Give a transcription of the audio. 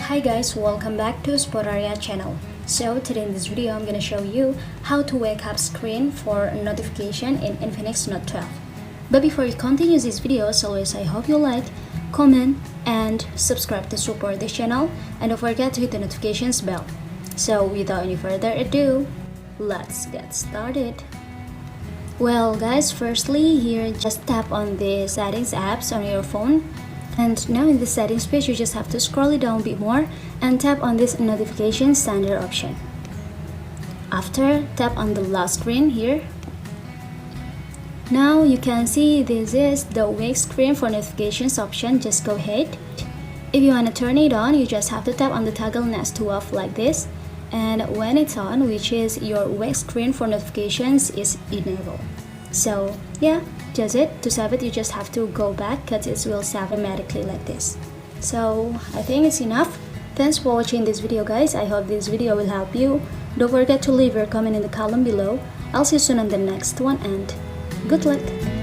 Hi guys, welcome back to Spotaria channel. So today in this video I'm gonna show you how to wake up screen for notification in Infinix Note 12. But before you continue this video, as always, I hope you like, comment, and subscribe to support this channel, and don't forget to hit the notifications bell. So without any further ado, let's get started. Well guys, firstly here just tap on the settings apps on your phone. And now in the settings page, you just have to scroll it down a bit more and tap on this notification standard option. After, tap on the last screen here. Now you can see this is the wake screen for notifications option. Just go ahead. If you want to turn it on, you just have to tap on the toggle next to off like this. And when it's on, which is your wake screen for notifications is enabled. So yeah, just it. To save it, you just have to go back because it will save automatically like this. So I think it's enough. Thanks for watching this video guys. I hope this video will help you. Don't forget to leave your comment in the column below. I'll see you soon on the next one, and good luck.